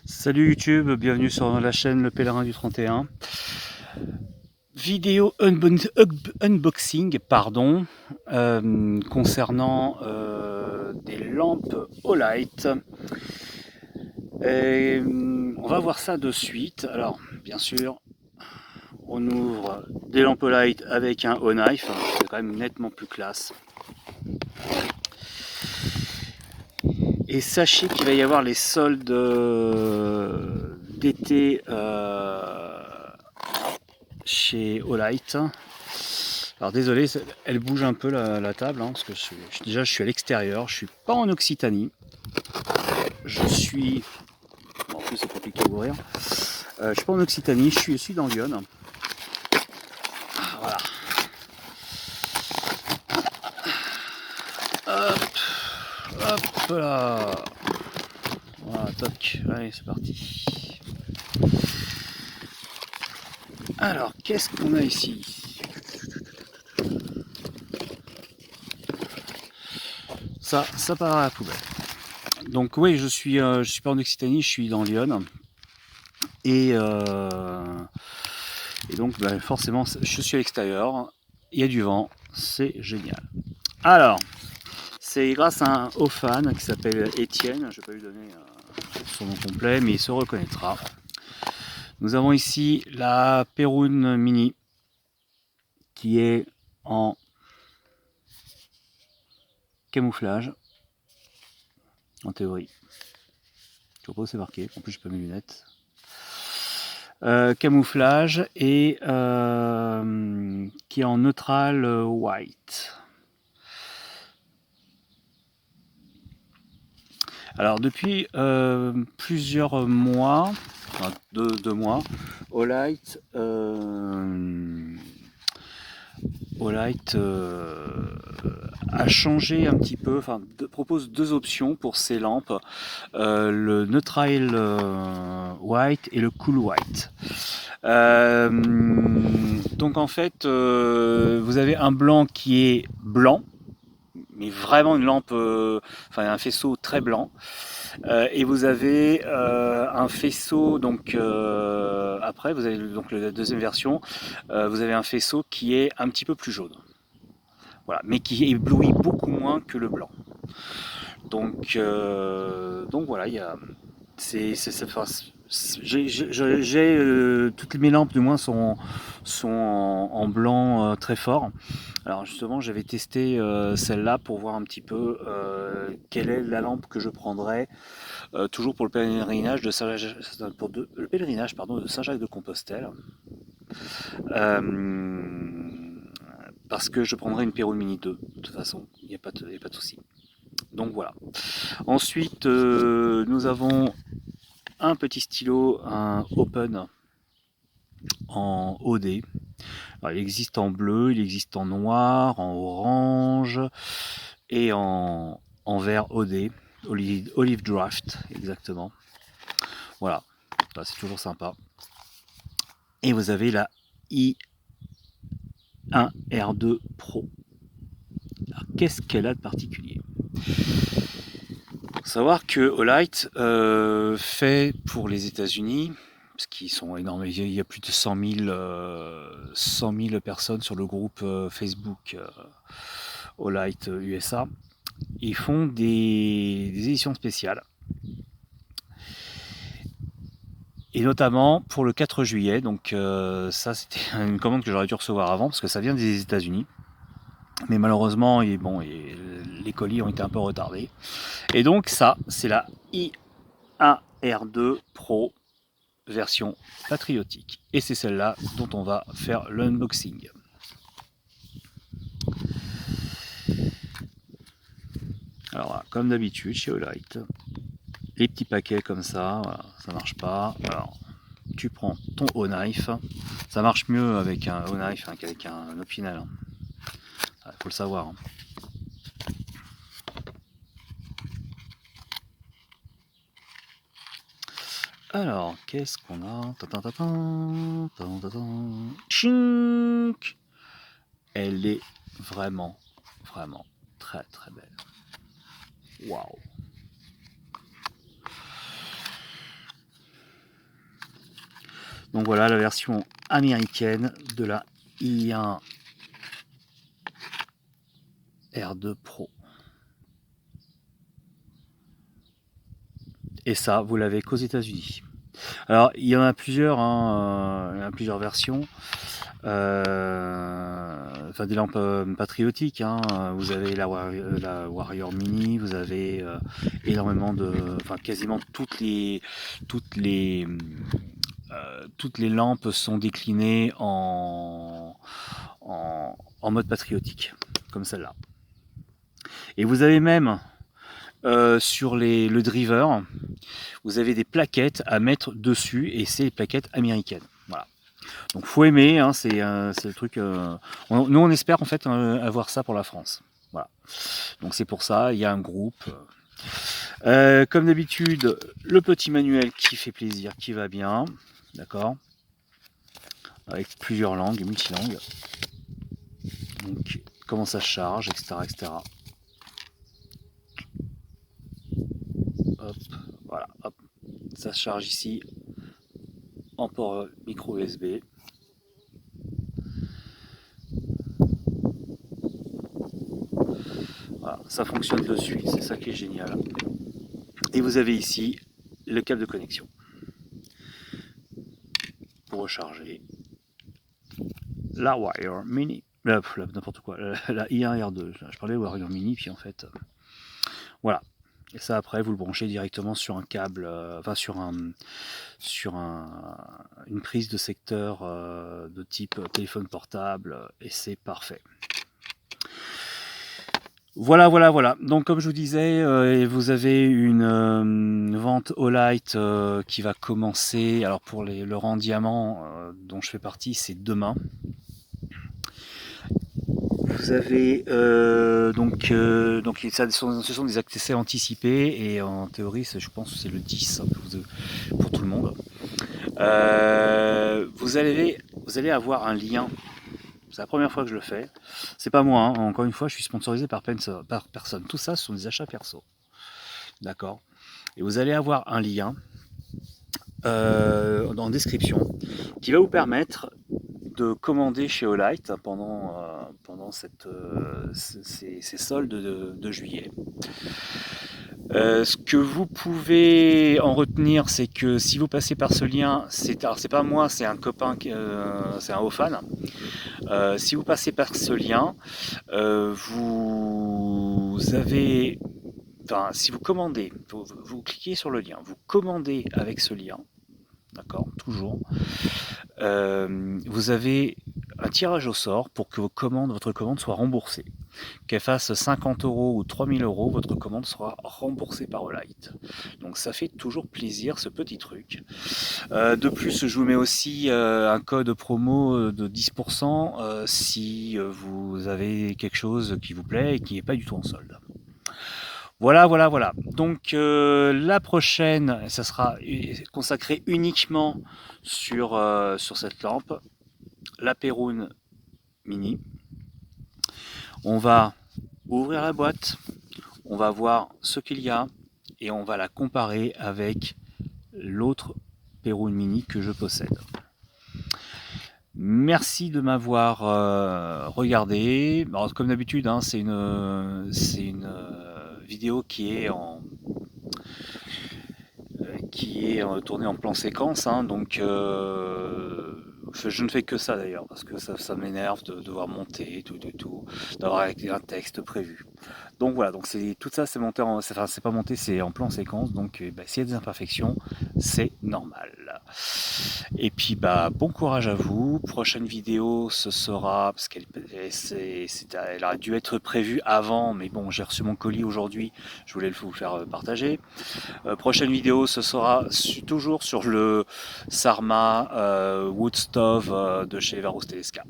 Salut YouTube, bienvenue sur la chaîne Le Pèlerin du 31. Vidéo unboxing, concernant des lampes Olight. Et, on va voir ça de suite. Alors, bien sûr, on ouvre des lampes Olight avec un O-Knife, c'est quand même nettement plus classe. Et sachez qu'il va y avoir les soldes d'été chez Olight. Alors désolé, elle bouge un peu la table, parce que déjà je suis à l'extérieur, je suis pas en Occitanie. Je suis... Bon, en plus c'est compliqué à ouvrir. Je suis pas en Occitanie, je suis dans Lyon. Voilà. Hop là. Voilà, toc. Allez, c'est parti. Alors, qu'est-ce qu'on a ici? Ça part à la poubelle. Donc oui, je suis pas en Occitanie, je suis dans Lyon. Et donc forcément, je suis à l'extérieur, il y a du vent, c'est génial. Alors, c'est grâce à un haut fan qui s'appelle Étienne, je ne vais pas lui donner son nom complet, mais il se reconnaîtra. Nous avons ici la Perun Mini, qui est en camouflage, en théorie. Je ne sais pas où c'est marqué, en plus j'ai pas mes lunettes. Camouflage et qui est en neutral white. Alors depuis plusieurs mois, enfin deux mois, Olight a changé un petit peu, propose deux options pour ses lampes, le neutral white et le cool white. Donc en fait, vous avez un blanc qui est blanc, mais vraiment une lampe, un faisceau très blanc. Et vous avez un faisceau, donc après, vous avez donc la deuxième version, vous avez un faisceau qui est un petit peu plus jaune. Voilà, mais qui éblouit beaucoup moins que le blanc. Donc voilà, il y a. Toutes mes lampes du moins sont en blanc très fort. Alors justement, j'avais testé celle-là pour voir un petit peu quelle est la lampe que je prendrais, toujours pour le pèlerinage de Saint-Jacques-de-Compostelle. Parce que je prendrais une Perun Mini 2, de toute façon, il n'y a pas de souci. Donc voilà. Ensuite, nous avons un petit stylo, un Open en OD. Alors, il existe en bleu, il existe en noir, en orange et en vert OD, Olive Draft exactement. Voilà, c'est toujours sympa. Et vous avez la i1R2 Pro. Alors, qu'est-ce qu'elle a de particulier? Faut savoir que Olight fait pour les États-Unis, parce qu'ils sont énormes, il y a plus de 100 000 personnes sur le groupe Facebook Olight USA. Ils font des éditions spéciales. Et notamment pour le 4 juillet, donc ça c'était une commande que j'aurais dû recevoir avant parce que ça vient des États-Unis. Mais malheureusement, les colis ont été un peu retardés. Et donc ça, c'est la i1R2 Pro version patriotique. Et c'est celle-là dont on va faire l'unboxing. Alors voilà, comme d'habitude chez Olight, les petits paquets comme ça, voilà, ça marche pas. Alors, tu prends ton O-Knife, ça marche mieux avec un O-Knife qu'avec un Opinel. Il faut le savoir. Alors, qu'est-ce qu'on a? Chink. Elle est vraiment, vraiment très très belle. Waouh! Donc voilà la version américaine de la i1 R2 Pro. Et ça, vous l'avez qu'aux États-Unis. Alors, il y en a plusieurs, hein, il y a plusieurs versions. Enfin, des lampes patriotiques. Hein. Vous avez la Warrior Mini, vous avez énormément de, enfin, quasiment toutes les lampes sont déclinées en mode patriotique, comme celle-là. Et vous avez même sur le driver, vous avez des plaquettes à mettre dessus et c'est les plaquettes américaines. Voilà. Donc faut aimer, hein, c'est le truc. Nous on espère en fait avoir ça pour la France. Voilà. Donc c'est pour ça, il y a un groupe. Comme d'habitude, le petit manuel qui fait plaisir, qui va bien, d'accord, avec plusieurs langues, multilangues. Donc comment ça se charge, etc., etc. Hop, voilà, hop. Ça se charge ici en port micro USB. Voilà, ça fonctionne de suite, c'est ça qui est génial. Et vous avez ici le câble de connexion pour recharger la Warrior Mini, n'importe quoi, la i1R2. Je parlais de Warrior Mini, puis en fait, voilà. Et ça après vous le branchez directement sur un câble, enfin sur une prise de secteur de type téléphone portable, et c'est parfait. Voilà. Donc comme je vous disais, vous avez une vente Olight qui va commencer. Alors pour le rang diamant dont je fais partie, c'est demain. Vous avez ce sont des accès anticipés et en théorie, je pense que c'est le 10 pour tout le monde. Vous allez avoir un lien. C'est la première fois que je le fais. C'est pas moi, hein. Encore une fois, je suis sponsorisé par personne. Tout ça, ce sont des achats perso. D'accord. Et vous allez avoir un lien en description qui va vous permettre de commander chez Olight pendant ces soldes de juillet. Ce que vous pouvez en retenir, c'est que si vous passez par ce lien, c'est pas moi, c'est un copain, c'est un haut fan. Si vous passez par ce lien, vous avez, enfin, si vous commandez, vous cliquez sur le lien, vous commandez avec ce lien, d'accord, toujours. Vous avez un tirage au sort pour que votre commande soit remboursée. Qu'elle fasse 50 € ou 3000 €, votre commande sera remboursée par Olight. Donc ça fait toujours plaisir ce petit truc. De plus, je vous mets aussi un code promo de 10% si vous avez quelque chose qui vous plaît et qui n'est pas du tout en solde. Voilà. Donc la prochaine, ça sera consacré uniquement sur cette lampe, la Perun Mini. On va ouvrir la boîte, on va voir ce qu'il y a et on va la comparer avec l'autre Perun Mini que je possède. Merci de m'avoir regardé. Alors, comme d'habitude, hein, c'est une vidéo qui est tournée en plan séquence, hein, donc je ne fais que ça d'ailleurs parce que ça m'énerve de devoir monter tout, d'avoir un texte prévu. Donc voilà, donc tout ça c'est monté c'est pas monté, c'est en plan séquence, donc s'il y a des imperfections, c'est normal. Et puis bon courage à vous. Prochaine vidéo, ce sera parce elle aurait dû être prévue avant, mais bon, j'ai reçu mon colis aujourd'hui, je voulais vous faire partager. Prochaine vidéo, ce sera toujours sur le Sarma Wood Stove de chez Varus Teleska.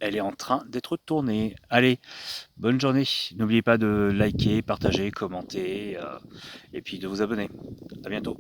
Elle est en train d'être tournée. Allez, bonne journée. N'oubliez pas de liker, partager, commenter et puis de vous abonner. À bientôt.